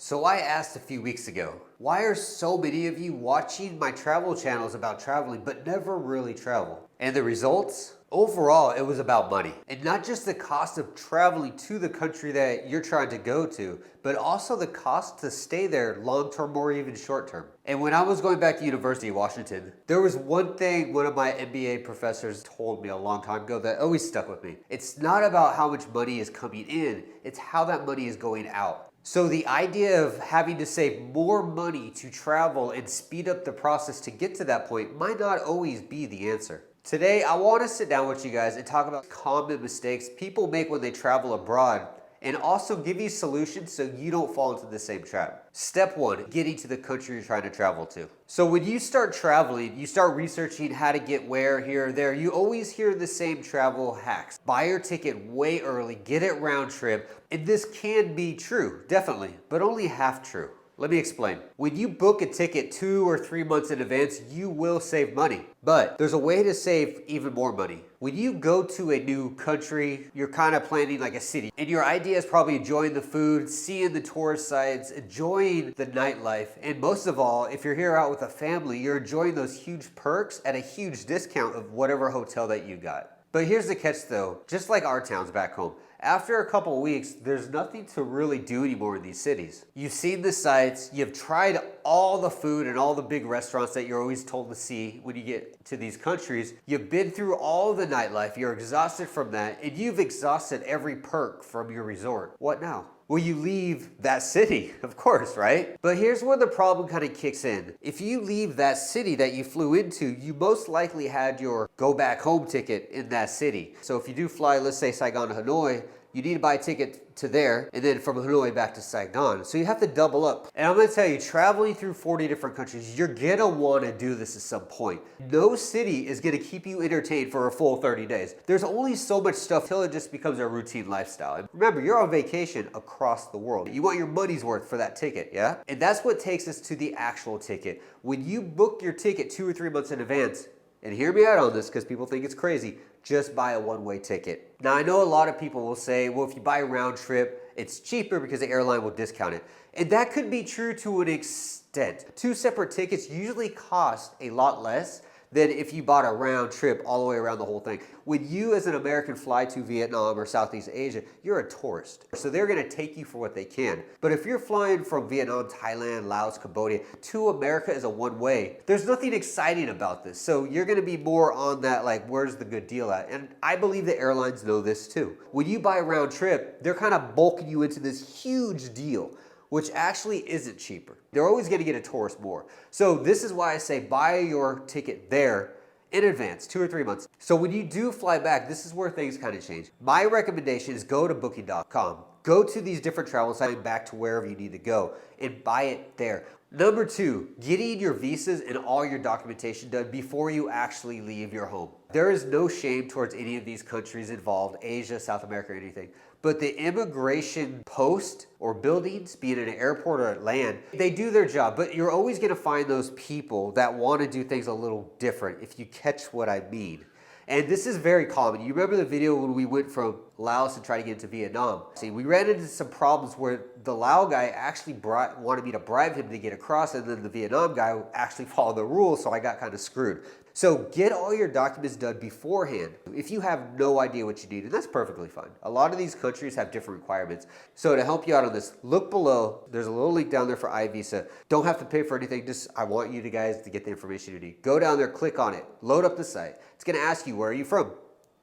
So I asked a few weeks ago, why are so many of you watching my travel channels about traveling but never really travel? And the results? Overall, it was about money. And not just the cost of traveling to the country that you're trying to go to, but also the cost to stay there long-term or even short-term. And when I was going back to University of Washington, there was one thing one of my MBA professors told me a long time ago that always stuck with me. It's not about how much money is coming in, it's how that money is going out. So the idea of having to save more money to travel and speed up the process to get to that point might not always be the answer. Today, I want to sit down with you guys and talk about common mistakes people make when they travel abroad and also give you solutions so you don't fall into the same trap. Step one, getting to the country you're trying to travel to. So when you start traveling, you start researching how to get where, here, or there. You always hear the same travel hacks. Buy your ticket way early, get it round trip, and this can be true, definitely, but only half true. Let me explain. When you book a ticket 2 or 3 months in advance, you will save money. But there's a way to save even more money. When you go to a new country, you're kind of planning like a city. And your idea is probably enjoying the food, seeing the tourist sites, enjoying the nightlife. And most of all, if you're here out with a family, you're enjoying those huge perks at a huge discount of whatever hotel that you got. But here's the catch though, just like our towns back home, after a couple of weeks, there's nothing to really do anymore in these cities. You've seen the sights, you've tried all the food and all the big restaurants that you're always told to see when you get to these countries. You've been through all the nightlife, you're exhausted from that, and you've exhausted every perk from your resort. What now? Well, you leave that city, of course, right? But here's where the problem kind of kicks in. If you leave that city that you flew into, you most likely had your go back home ticket in that city. So if you do fly, let's say Saigon to Hanoi, you need to buy a ticket to there and then from Hanoi back to Saigon. So you have to double up. And I'm gonna tell you, traveling through 40 different countries, you're gonna wanna do this at some point. No city is gonna keep you entertained for a full 30 days. There's only so much stuff till it just becomes a routine lifestyle. And remember, you're on vacation across the world. You want your money's worth for that ticket, yeah? And that's what takes us to the actual ticket. When you book your ticket 2 or 3 months in advance, and hear me out on this because people think it's crazy, just buy a one-way ticket. Now I know a lot of people will say, well, if you buy a round trip, it's cheaper because the airline will discount it. And that could be true to an extent. 2 separate tickets usually cost a lot less than if you bought a round trip all the way around the whole thing. When you as an American fly to Vietnam or Southeast Asia, you're a tourist. So they're gonna take you for what they can. But if you're flying from Vietnam, Thailand, Laos, Cambodia to America as a one-way, there's nothing exciting about this. So you're gonna be more on that like, where's the good deal at? And I believe the airlines know this too. When you buy a round trip, they're kind of bulking you into this huge deal, which actually isn't cheaper. They're always gonna get a tourist more. So this is why I say buy your ticket there in advance, 2 or 3 months. So when you do fly back, this is where things kind of change. My recommendation is go to booking.com. Go to these different travel sites back to wherever you need to go and buy it there. Number 2, getting your visas and all your documentation done before you actually leave your home. There is no shame towards any of these countries involved, Asia, South America, or anything. But the immigration post or buildings, be it an airport or at land, they do their job. But you're always gonna find those people that wanna do things a little different, if you catch what I mean. And this is very common. You remember the video when we went from Laos and tried to get into Vietnam? See, we ran into some problems where the Lao guy actually wanted me to bribe him to get across, and then the Vietnam guy actually followed the rules, so I got kind of screwed. So get all your documents done beforehand if you have no idea what you need, and that's perfectly fine. A lot of these countries have different requirements. So to help you out on this, look below. There's a little link down there for iVisa. Don't have to pay for anything. Just I want you guys to get the information you need. Go down there, click on it, load up the site. It's gonna ask you, where are you from?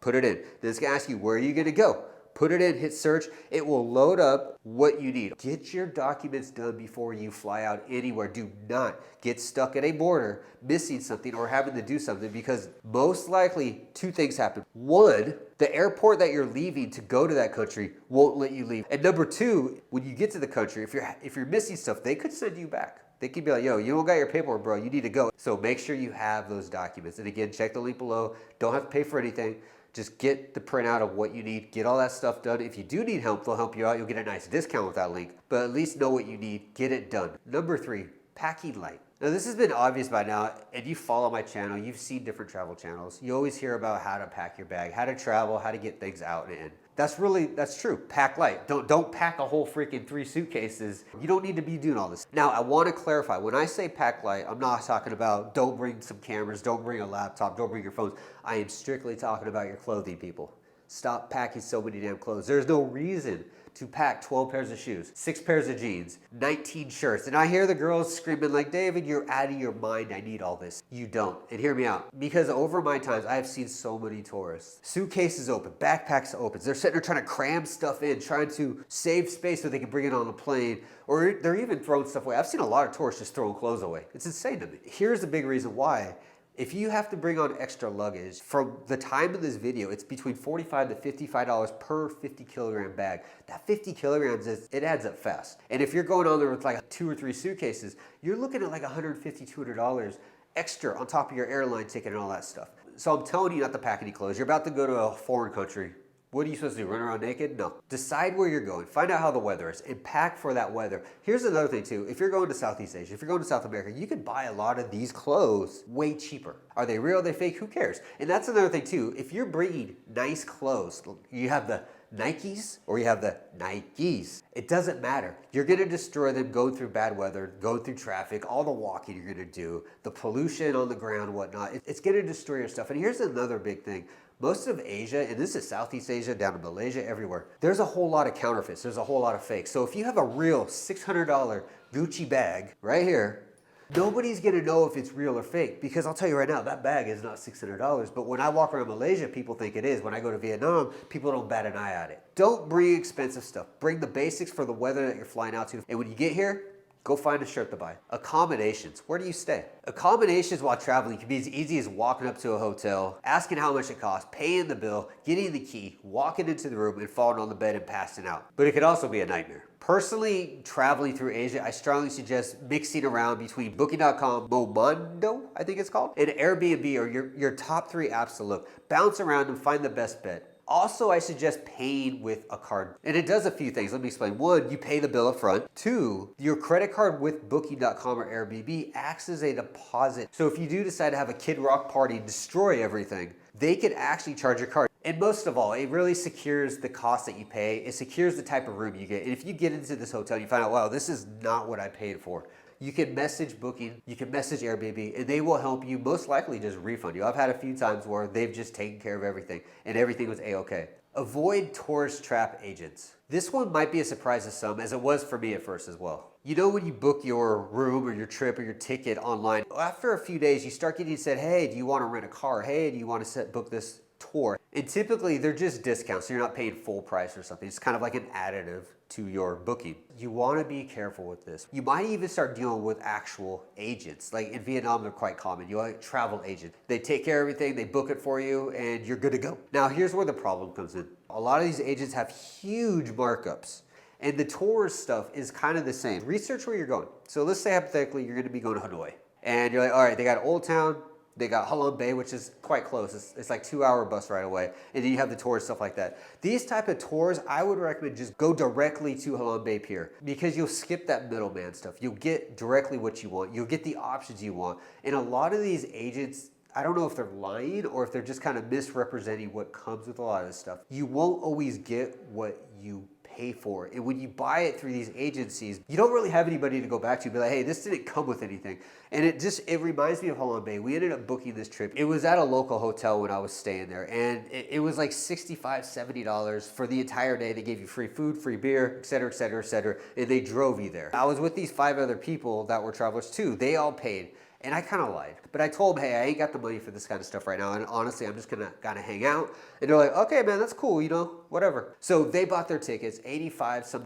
Put it in. Then it's gonna ask you, where are you gonna go? Put it in, hit search. It will load up what you need. Get your documents done before you fly out anywhere. Do not get stuck at a border, missing something or having to do something, because most likely 2 things happen. 1, the airport that you're leaving to go to that country won't let you leave. And number 2, when you get to the country, if you're missing stuff, they could send you back. They could be like, yo, you don't got your paperwork, bro. You need to go. So make sure you have those documents. And again, check the link below. Don't have to pay for anything. Just get the printout of what you need, get all that stuff done. If you do need help, they'll help you out. You'll get a nice discount with that link, but at least know what you need, get it done. Number 3, packing light. Now this has been obvious by now, and you follow my channel, you've seen different travel channels. You always hear about how to pack your bag, how to travel, how to get things out and in. That's true. Pack light. Don't pack a whole freaking 3 suitcases. You don't need to be doing all this. Now, I want to clarify. When I say pack light, I'm not talking about don't bring some cameras, don't bring a laptop, don't bring your phones. I am strictly talking about your clothing, people. Stop packing so many damn clothes. There's no reason to pack 12 pairs of shoes, 6 pairs of jeans, 19 shirts. And I hear the girls screaming like, David, you're out of your mind. I need all this. You don't. And hear me out. Because over my times, I have seen so many tourists. Suitcases open, backpacks open. They're sitting there trying to cram stuff in, trying to save space so they can bring it on the plane. Or they're even throwing stuff away. I've seen a lot of tourists just throwing clothes away. It's insane to me. Here's the big reason why. If you have to bring on extra luggage, from the time of this video, it's between $45 to $55 per 50 kilogram bag. That 50 kilograms, it adds up fast. And if you're going on there with like 2 or 3 suitcases, you're looking at like $150, $200 extra on top of your airline ticket and all that stuff. So I'm telling you not to pack any clothes. You're about to go to a foreign country. What are you supposed to do, run around naked? No. Decide where you're going. Find out how the weather is and pack for that weather. Here's another thing too. If you're going to Southeast Asia, if you're going to South America, you can buy a lot of these clothes way cheaper. Are they real? Are they fake? Who cares? And that's another thing too. If you're bringing nice clothes, you have the Nikes or you have the Nikes. It doesn't matter. You're going to destroy them going through bad weather, going through traffic, all the walking you're going to do, the pollution on the ground, whatnot. It's going to destroy your stuff. And here's another big thing. Most of Asia, and this is Southeast Asia, down to Malaysia, everywhere, there's a whole lot of counterfeits. There's a whole lot of fakes. So if you have a real $600 Gucci bag right here, nobody's gonna know if it's real or fake, because I'll tell you right now, that bag is not $600. But when I walk around Malaysia, people think it is. When I go to Vietnam, people don't bat an eye at it. Don't bring expensive stuff. Bring the basics for the weather that you're flying out to. And when you get here, go find a shirt to buy. Accommodations. Where do you stay? Accommodations while traveling can be as easy as walking up to a hotel, asking how much it costs, paying the bill, getting the key, walking into the room and falling on the bed and passing out. But it could also be a nightmare. Personally, traveling through Asia, I strongly suggest mixing around between Booking.com, Momondo, I think it's called, and Airbnb or your top 3 apps to look. Bounce around and find the best bet. Also, I suggest paying with a card. And it does a few things. Let me explain. 1, you pay the bill up front. 2, your credit card with Booking.com or Airbnb acts as a deposit. So if you do decide to have a Kid Rock party and destroy everything, they could actually charge your card. And most of all, it really secures the cost that you pay. It secures the type of room you get. And if you get into this hotel and you find out, wow, this is not what I paid for, you can message Booking, you can message Airbnb, and they will help you most likely just refund you. I've had a few times where they've just taken care of everything and everything was A-okay. Avoid tourist trap agents. This one might be a surprise to some, as it was for me at first as well. You know, when you book your room or your trip or your ticket online, after a few days, you start getting said, hey, do you want to rent a car? Hey, do you want to book this tour? And typically they're just discounts, so you're not paying full price or something. It's kind of like an additive to your booking. You want to be careful with this. You might even start dealing with actual agents. Like in Vietnam, they're quite common. You have a travel agent. They take care of everything, they book it for you, and you're good to go. Now, here's where the problem comes in. A lot of these agents have huge markups, and the tourist stuff is kind of the same. Research where you're going. So let's say hypothetically you're going to be going to Hanoi, and you're like, all right, they got Old Town, they got Halong Bay, which is quite close. It's like 2-hour bus ride away. And then you have the tours, stuff like that. These type of tours, I would recommend just go directly to Halong Bay Pier, because you'll skip that middleman stuff. You'll get directly what you want. You'll get the options you want. And a lot of these agents, I don't know if they're lying or if they're just kind of misrepresenting what comes with a lot of this stuff. You won't always get what you pay for. And when you buy it through these agencies, you don't really have anybody to go back to and be like, hey, this didn't come with anything. And it reminds me of Halong Bay. We ended up booking this trip. It was at a local hotel when I was staying there, and it was like $65, $70 for the entire day. They gave you free food, free beer, et cetera, et cetera, et cetera, and they drove you there. I was with these 5 other people that were travelers too. They all paid. And I kind of lied. But I told them, hey, I ain't got the money for this kind of stuff right now. And honestly, I'm just going to kind of hang out. And they're like, okay, man, that's cool, you know, whatever. So they bought their tickets, $85 some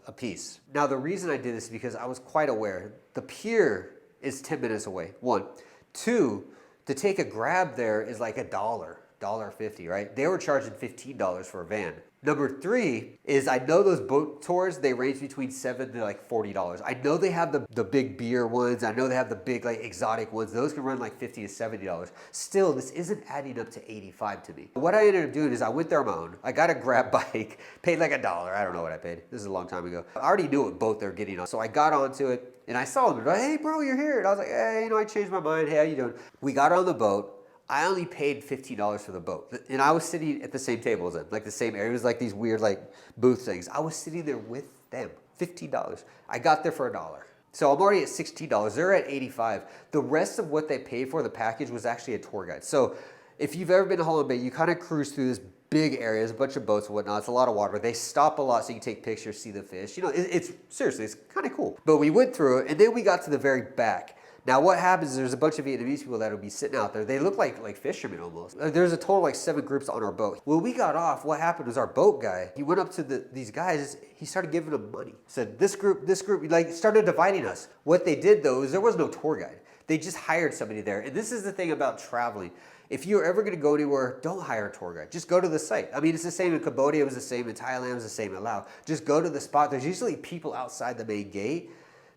a piece. Now, the reason I did this is because I was quite aware. The pier is 10 minutes away, 1. 2, to take a grab there is like $1.50, right? They were charging $15 for a van. Number 3 is, I know those boat tours, they range between $7 to like $40. I know they have the big beer ones. I know they have the big like exotic ones. Those can run like $50 to $70. Still, this isn't adding up to $85 to me. What I ended up doing is I went there on my own. I got a grab bike, paid like $1. I don't know what I paid. This is a long time ago. I already knew what boat they're getting on. So I got onto it and I saw them. They're like, hey bro, you're here. And I was like, hey, you know, I changed my mind. Hey, how you doing? We got on the boat. I only paid $15 for the boat. And I was sitting at the same table as them, like the same area. It was like these weird like booth things. I was sitting there with them, $15. I got there for $1. So I'm already at $16. They're at $85. The rest of what they paid for the package was actually a tour guide. So if you've ever been to Holland Bay, you kind of cruise through this big area. There's a bunch of boats and whatnot. It's a lot of water. They stop a lot so you can take pictures, see the fish. You know, it's seriously, it's kind of cool. But we went through it, and then we got to the very back. Now what happens is there's a bunch of Vietnamese people that will be sitting out there. They look like fishermen almost. There's a total like 7 groups on our boat. When we got off, what happened was our boat guy, he went up to these guys, he started giving them money. Said this group, like started dividing us. What they did though is there was no tour guide. They just hired somebody there. And this is the thing about traveling. If you're ever gonna go anywhere, don't hire a tour guide. Just go to the site. I mean, it's the same in Cambodia, it was the same in Thailand, it was the same in Laos. Just go to the spot. There's usually people outside the main gate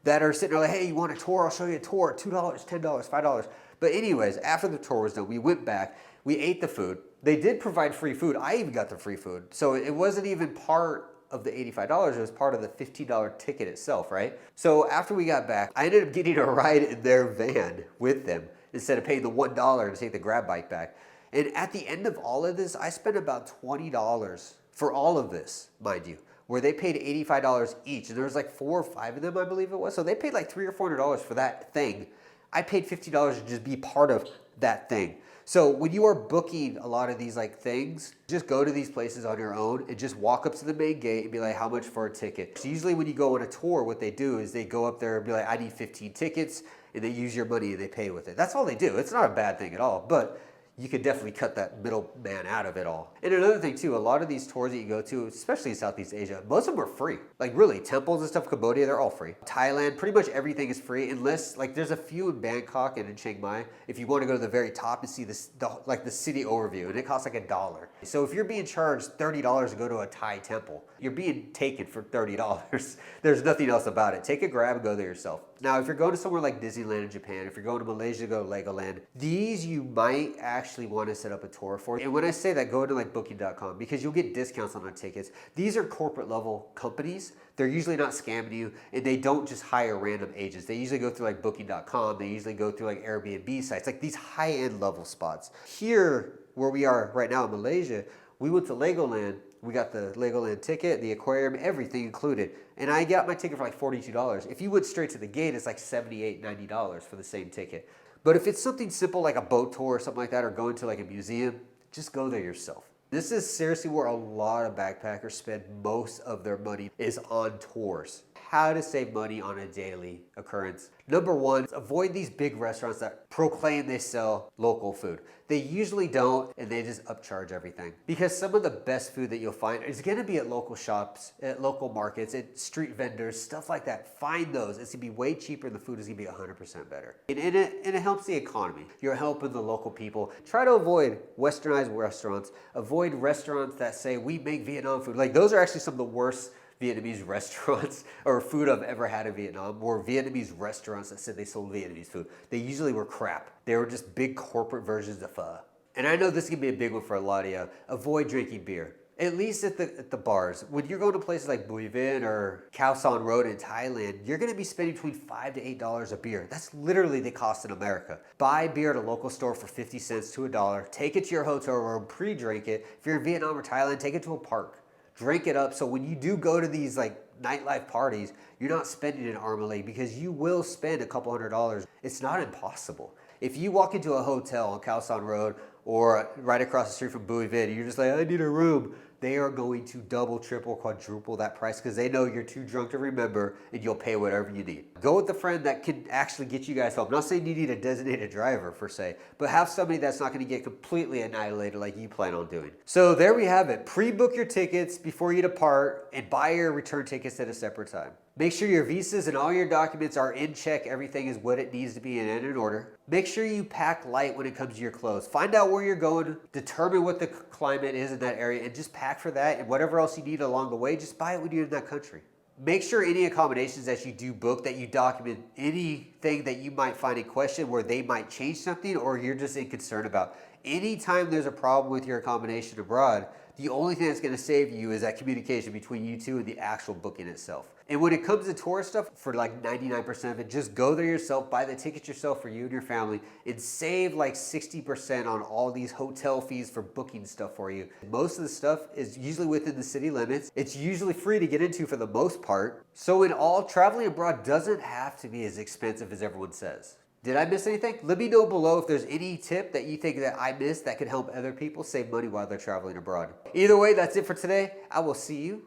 that are sitting there like, hey, you want a tour? I'll show you a tour. $2, $10, $5. But anyways, after the tour was done, we went back, we ate the food. They did provide free food. I even got the free food. So it wasn't even part of the $85, it was part of the $15 ticket itself, right? So after we got back, I ended up getting a ride in their van with them instead of paying the $1 to take the grab bike back. And at the end of all of this, I spent about $20 for all of this, mind you, where they paid $85 each. And there was like 4 or 5 of them, I believe it was. So they paid like $300 or $400 for that thing. I paid $50 to just be part of that thing. So when you are booking a lot of these like things, just go to these places on your own and just walk up to the main gate and be like, how much for a ticket? So usually when you go on a tour, what they do is they go up there and be like, I need 15 tickets, and they use your money and they pay with it. That's all they do. It's not a bad thing at all, but you could definitely cut that middleman out of it all. And another thing too, a lot of these tours that you go to, especially in Southeast Asia, most of them are free. Like really, temples and stuff, Cambodia, they're all free. Thailand, pretty much everything is free unless, like there's a few in Bangkok and in Chiang Mai, if you want to go to the very top and see the city overview, and it costs like $1. So if you're being charged $30 to go to a Thai temple, you're being taken for $30. There's nothing else about it. Take a grab and go there yourself. Now, if you're going to somewhere like Disneyland in Japan, if you're going to Malaysia to go to Legoland, these you might actually want to set up a tour for. And when I say that, go to like booking.com because you'll get discounts on the tickets. These are corporate level companies. They're usually not scamming you, and they don't just hire random agents. They usually go through like booking.com. They usually go through like Airbnb sites, like these high-end level spots. Here, where we are right now in Malaysia, we went to Legoland. We got the Legoland ticket, the aquarium, everything included. And I got my ticket for like $42. If you went straight to the gate, it's like $78, $90 for the same ticket. But if it's something simple like a boat tour or something like that, or going to like a museum, just go there yourself. This is seriously where a lot of backpackers spend most of their money, is on tours. How to save money on a daily occurrence. Number one, avoid these big restaurants that proclaim they sell local food. They usually don't, and they just upcharge everything. Because some of the best food that you'll find is gonna be at local shops, at local markets, at street vendors, stuff like that. Find those. It's gonna be way cheaper and the food is gonna be 100% better. And it helps the economy. You're helping the local people. Try to avoid westernized restaurants. Avoid restaurants that say, we make Vietnam food. Like those are actually some of the worst Vietnamese restaurants or food I've ever had in Vietnam, or Vietnamese restaurants that said they sold Vietnamese food. They usually were crap. They were just big corporate versions of pho. And I know this can be a big one for a lot of you. Avoid drinking beer. At least at the bars. When you're going to places like Bui Vin or Khao San Road in Thailand, you're gonna be spending between $5 to $8 a beer. That's literally the cost in America. Buy beer at a local store for 50 cents to $1. Take it to your hotel room, pre-drink it. If you're in Vietnam or Thailand, take it to a park. Drink it up so when you do go to these like nightlife parties, you're not spending an arm and leg, because you will spend a couple $100. It's not impossible. If you walk into a hotel on Khao San Road or right across the street from Bui Vin, and you're just like, I need a room, they are going to double, triple, quadruple that price because they know you're too drunk to remember and you'll pay whatever you need. Go with a friend that can actually get you guys home. I'm not saying you need a designated driver per se, but have somebody that's not going to get completely annihilated like you plan on doing. So there we have it. Pre-book your tickets before you depart and buy your return tickets at a separate time. Make sure your visas and all your documents are in check. Everything is what it needs to be and in order. Make sure you pack light when it comes to your clothes. Find out where you're going, determine what the climate is in that area, and just pack for that, and whatever else you need along the way, just buy it when you're in that country. Make sure any accommodations that you do book, that you document anything that you might find in question where they might change something or you're just in concern about. Anytime there's a problem with your accommodation abroad, the only thing that's going to save you is that communication between you two and the actual booking itself. And when it comes to tourist stuff, for like 99% of it, just go there yourself, buy the tickets yourself for you and your family, and save like 60% on all these hotel fees for booking stuff for you. Most of the stuff is usually within the city limits. It's usually free to get into for the most part. So in all, traveling abroad doesn't have to be as expensive as everyone says. Did I miss anything? Let me know below if there's any tip that you think that I missed that could help other people save money while they're traveling abroad. Either way, that's it for today. I will see you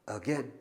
again.